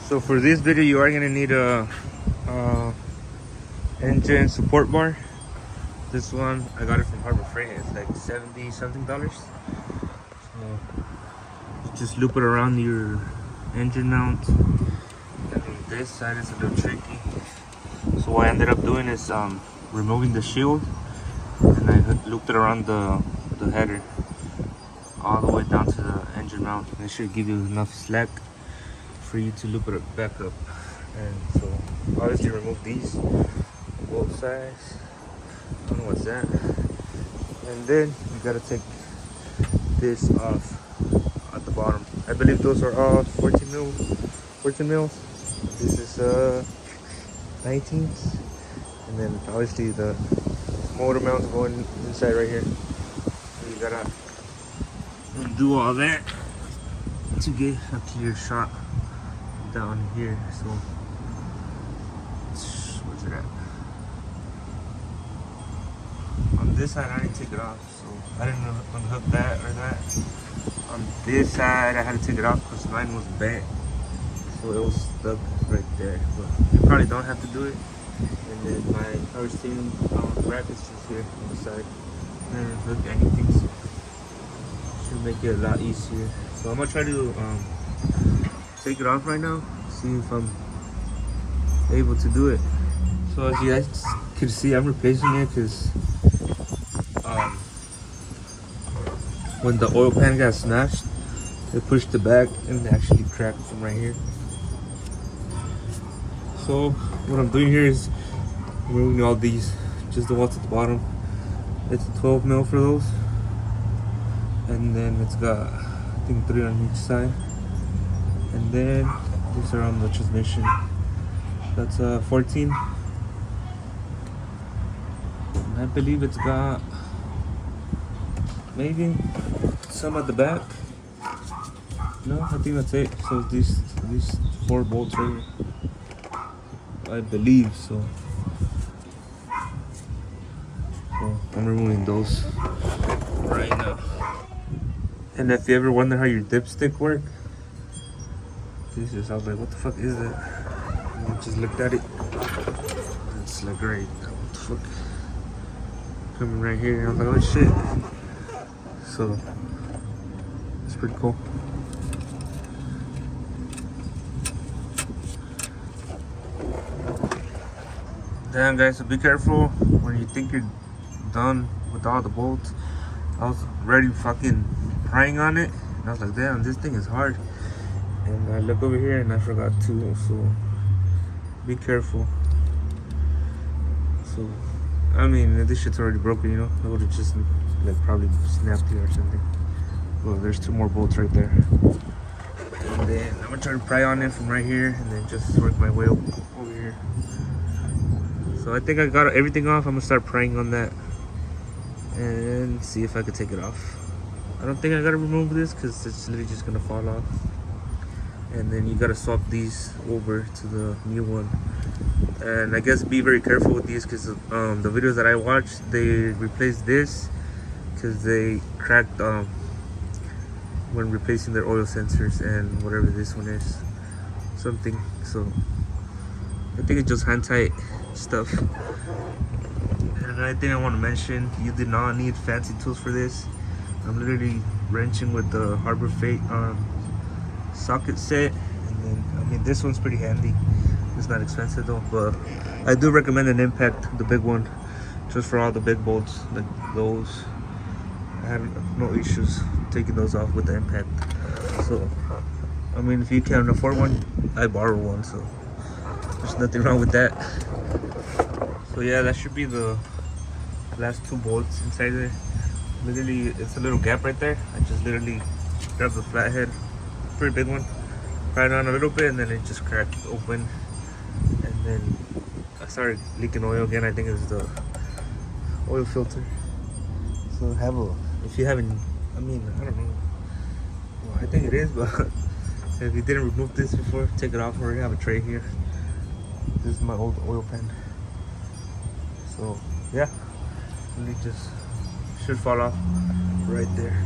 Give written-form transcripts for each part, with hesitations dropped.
So for this video, you are gonna need a engine support bar. This one I got it from Harbor Freight. It's like $70 something. So you just loop it around your engine mount. And then this side is a little tricky. So what I ended up doing is removing the shield, and I looped it around the header all the way down to the engine mount. And it should give you enough slack for you to loop it back up. And so obviously remove these both sides. I don't know what's that. And then you gotta take this off at the bottom. I believe those are all 14 mils. This is 19s. And then obviously the motor mounts going inside right here. So you gotta do all that to get a clear shot down here. So where's it at? On this side I didn't take it off, so I didn't unhook that or that. On this side I had to take it off because mine was bent, so it was stuck right there. But you probably don't have to do it. And then my power steering rack is just here on the side. I didn't hook anything, so should make it a lot easier. So I'm gonna try to take it off right now, see if I'm able to do it. So as you guys can see, I'm replacing it because when the oil pan got smashed, it pushed it back and it actually cracked from right here. So what I'm doing here is removing all these, just the ones at the bottom. It's a 12 mil for those, and then it's got I think 3 on each side, and then these are on the transmission. That's 14, and I believe it's got maybe some at the back. No, I think that's it. So these 4 bolts right here, I believe so. So I'm removing those right now. And if you ever wonder how your dipstick work, this is, I was like, what the fuck is that? And I just looked at it. It's like right, what the fuck? Coming right here. I was like, oh shit. So it's pretty cool. Damn guys, so be careful when you think you're done with all the bolts. I was already fucking prying on it, and I was like, damn, this thing is hard. And I look over here and I forgot to, so be careful. So I mean, this shit's already broken, you know. I would have just like probably snapped it or something. Well, there's 2 more bolts right there. And then I'm gonna try to pry on it from right here and then just work my way over here. So I think I got everything off. I'm gonna start prying on that and see if I could take it off. I don't think I gotta remove this because it's literally just gonna fall off. And then you gotta swap these over to the new one. And I guess be very careful with these because the videos that I watched, they replaced this because they cracked when replacing their oil sensors and whatever this one is, something. So I think it's just hand tight stuff. And another thing I want to mention, you do not need fancy tools for this. I'm literally wrenching with the Harbor Freight socket set, and then I mean this one's pretty handy. It's not expensive though, but I do recommend an impact, the big one, just for all the big bolts like those. I had no issues taking those off with the impact. So I mean, if you can afford one, I borrow one, so there's nothing wrong with that. So yeah, that should be the last 2 bolts inside there. Literally, it's a little gap right there. I just literally grabbed the flathead, pretty big one, pried on a little bit, and then it just cracked open. And then I started leaking oil again. I think it's the oil filter. So have a, if you haven't, I mean, I don't know. Well, I think it is, but if you didn't remove this before, take it off. We already have a tray here. This is my old oil pan. So yeah, it just should fall off right there.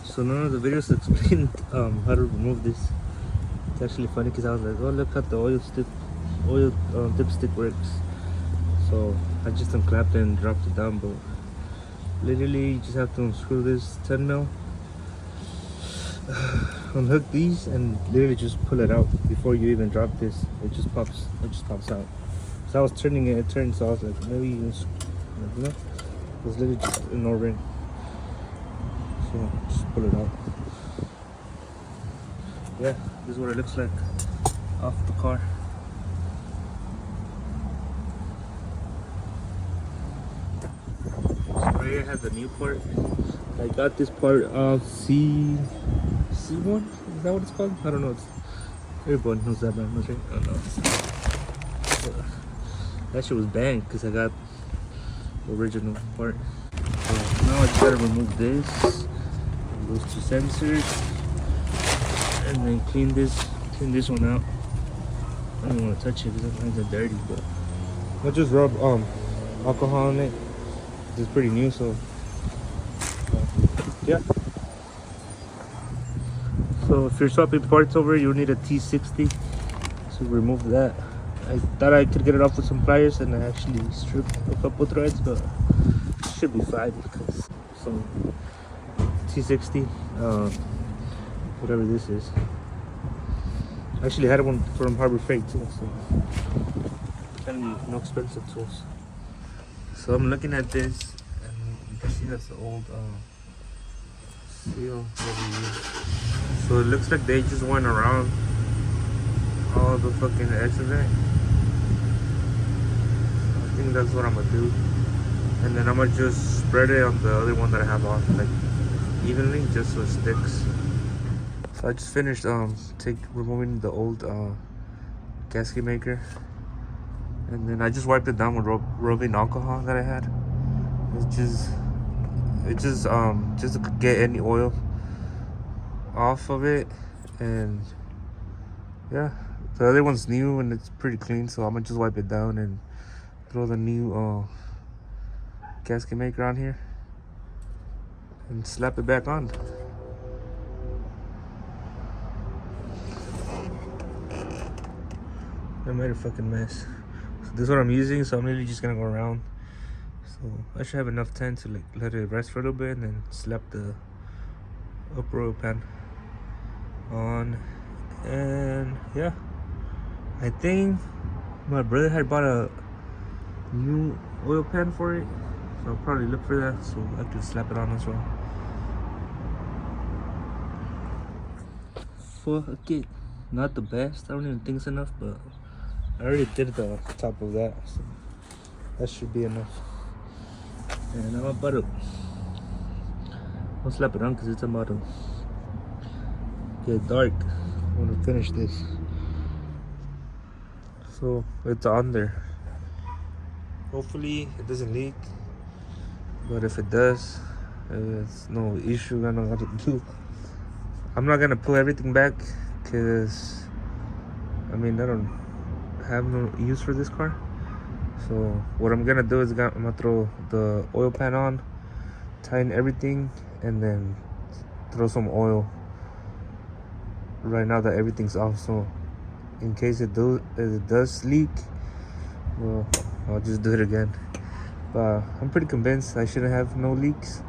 So none of the videos explain how to remove this. It's actually funny because I was like, oh, look how the oil dipstick works. So I just unclapped it and dropped it down, but literally you just have to unscrew this 10 mil, unhook these, and literally just pull it out before you even drop this. It just pops out. So I was turning it, it turned, so I was like, maybe you know, it was literally just an O-ring. So just pull it out. Yeah, this is what it looks like off the car. So right here I have the new part. I got this part of C1. Is that what it's called? I don't know. Everyone knows that brand, right? I don't know. That shit was banged because I got the original part. So now I just gotta remove this, those two sensors, and then clean this one out. I don't want to touch it because my hands are dirty, but I'll just rub alcohol on it. It's pretty new, so yeah. So if you're swapping parts over, you'll need a T60 to remove that. I thought I could get it off with some pliers, and I actually stripped a couple threads, but it should be fine because some T60, whatever this is. I actually had one from Harbor Freight too, so kind of no expensive tools. So I'm looking at this, and you can see that's the old seal over here. So it looks like they just went around all the fucking edge of it. I think that's what I'm gonna do, and then I'm gonna just spread it on the other one that I have off, like evenly, just so it sticks. So I just finished removing the old gasket maker, and then I just wiped it down with rubbing alcohol that I had. It just to get any oil off of it, and yeah, the other one's new and it's pretty clean, so I'm gonna just wipe it down and throw the new gasket maker on here and slap it back on. I made a fucking mess. So this is what I'm using, so I'm literally just gonna go around. So I should have enough time to like let it rest for a little bit and then slap the upper oil pan on. And yeah, I think my brother had bought a new oil pan for it, so I'll probably look for that so I can slap it on as well. Fuck it, not the best. I don't even think it's enough, but I already did the top of that, so that should be enough. And I'm about to slap it on because it's about to get dark. I want to finish this. So it's on there. Hopefully it doesn't leak, but if it does, it's no issue. I know what to do. I'm not gonna pull everything back because I mean I don't have no use for this car. So what I'm gonna do is I'm gonna throw the oil pan on, tighten everything, and then throw some oil right now that everything's off. So in case it does leak, well, I'll just do it again. But I'm pretty convinced I shouldn't have no leaks.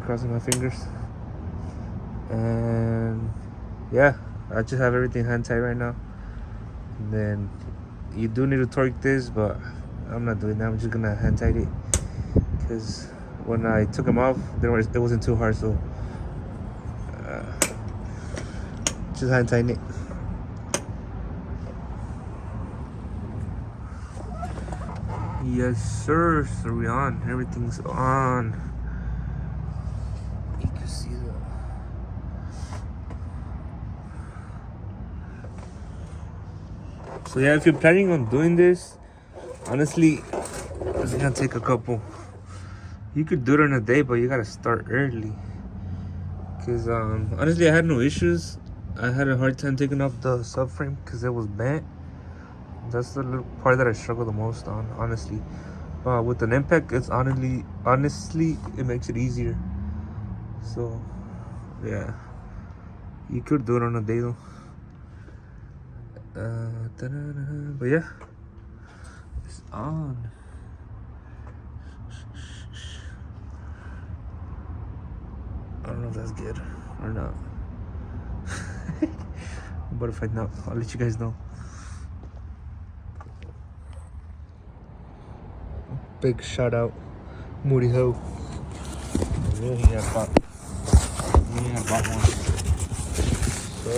Crossing my fingers. And yeah, I just have everything hand tight right now. And then you do need to torque this, but I'm not doing that. I'm just gonna hand tight it because when I took them off, it wasn't too hard. So just hand tighten it. Yes, sir. So we on. Everything's on. You can see that. So yeah, if you're planning on doing this, honestly, it's gonna take a couple. You could do it in a day, but you gotta start early. Cause honestly, I had no issues. I had a hard time taking off the subframe because it was bent. That's the little part that I struggle the most on, honestly. With an impact, it's honestly, it makes it easier. So, yeah. You could do it on a day though. But yeah, it's on. I don't know if that's good or not. But if I know, I'll let you guys know. Big shout out, Moody Ho. Yeah, he had bought one. So,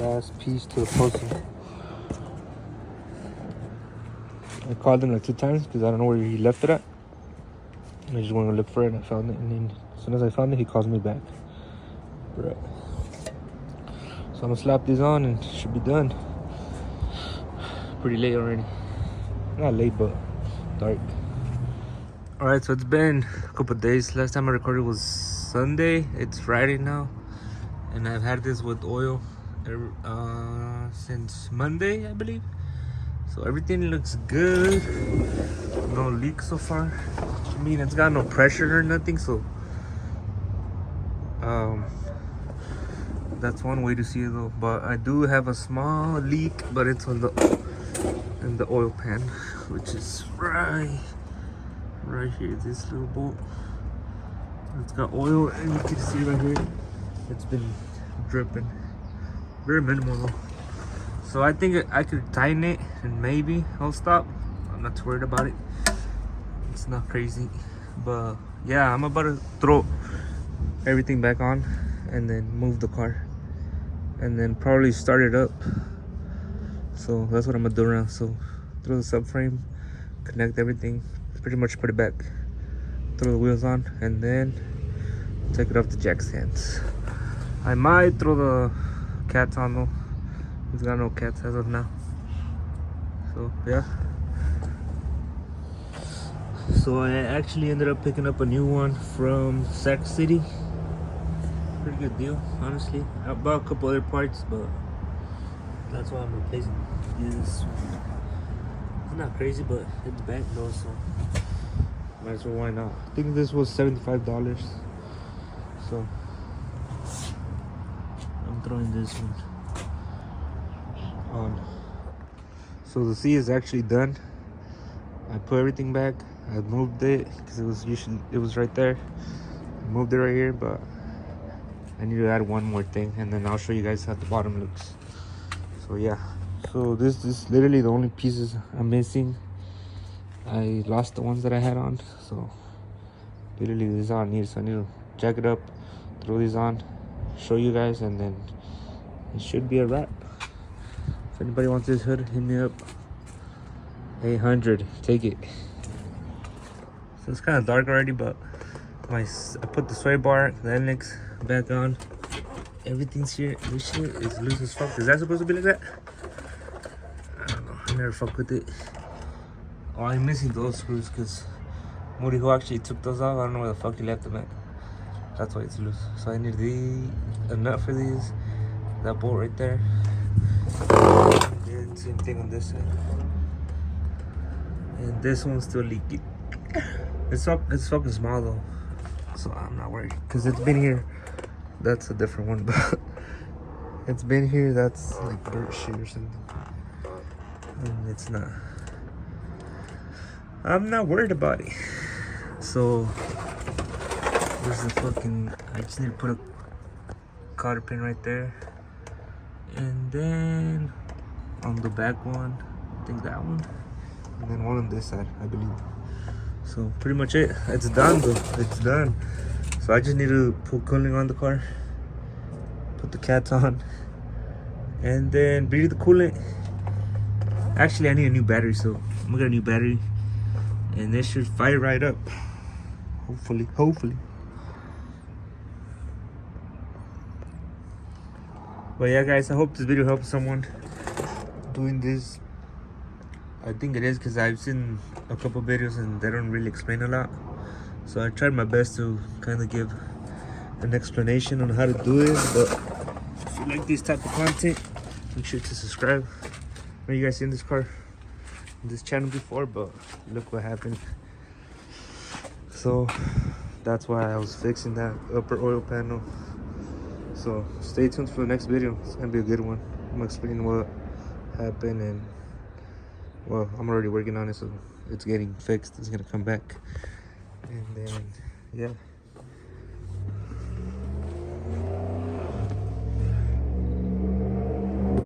last piece to the puzzle. I called him like 2 times because I don't know where he left it at. I just went to look for it and I found it. And then as soon as I found it, he calls me back. Right. So I'm gonna slap these on and it should be done. Pretty late already. Not late, but dark. Alright, so it's been a couple days. Last time I recorded was Sunday. It's Friday now. And I've had this with oil since Monday, I believe. So everything looks good. No leaks so far. I mean, it's got no pressure or nothing, so that's one way to see it though. But I do have a small leak, but it's in the oil pan, which is right here, this little bolt. It's got oil, and you can see right here it's been dripping. Very minimal though. So I think I could tighten it and maybe I'll stop. I'm not too worried about it. It's not crazy. But yeah, I'm about to throw everything back on and then move the car and then probably start it up. So that's what I'm gonna do now. So throw the subframe, connect everything, pretty much put it back, throw the wheels on, and then take it off the jack stands. I might throw the cats on though. He's got no cats as of now. So yeah. So I actually ended up picking up a new one from Sac City. Pretty good deal, honestly. I bought a couple other parts, but that's why I'm replacing this one. It's not crazy, but it's back though, so might as well, why not? I think this was $75. So I'm throwing this one on. So the seat is actually done. I put everything back. I moved it because it was right there. I moved it right here, but I need to add one more thing, and then I'll show you guys how the bottom looks. So yeah, so this is literally the only pieces I'm missing. I lost the ones that I had on, so literally this is all I need. So I need to jack it up, throw these on, show you guys, and then it should be a wrap. If anybody wants this hood, hit me up. 800, take it. So it's kind of dark already, but I put the sway bar, the NX back on. Everything's here. This shit is loose as fuck. Is that supposed to be like that? I don't know. I never fuck with it. Oh, I'm missing those screws because Moody who actually took those off. I don't know where the fuck he left them at. That's why it's loose. So I need a nut for these. That bolt right there. And same thing on this side. And this one's still leaking. It's fucking small though, so I'm not worried because it's been here. That's a different one, but it's been here. That's like dirt shit or something, and it's not. I'm not worried about it. So there's the fucking. I just need to put a cotter pin right there, and then on the back one, I think that one, and then one on this side, I believe. So pretty much it. It's done though. It's done. So I just need to put cooling on the car, put the cats on, and then breathe the coolant. Actually, I need a new battery, so I'm gonna get a new battery, and this should fire right up. Hopefully. But yeah, guys, I hope this video helps someone doing this. I think it is because I've seen a couple videos and they don't really explain a lot. So I tried my best to kind of give an explanation on how to do it. But if you like this type of content, make sure to subscribe. I know you guys seen this car on this channel before, but look what happened. So that's why I was fixing that upper oil panel. So stay tuned for the next video. It's gonna be a good one. I'm gonna explain what happened, and well, I'm already working on it, so it's getting fixed. It's gonna come back, and then yeah.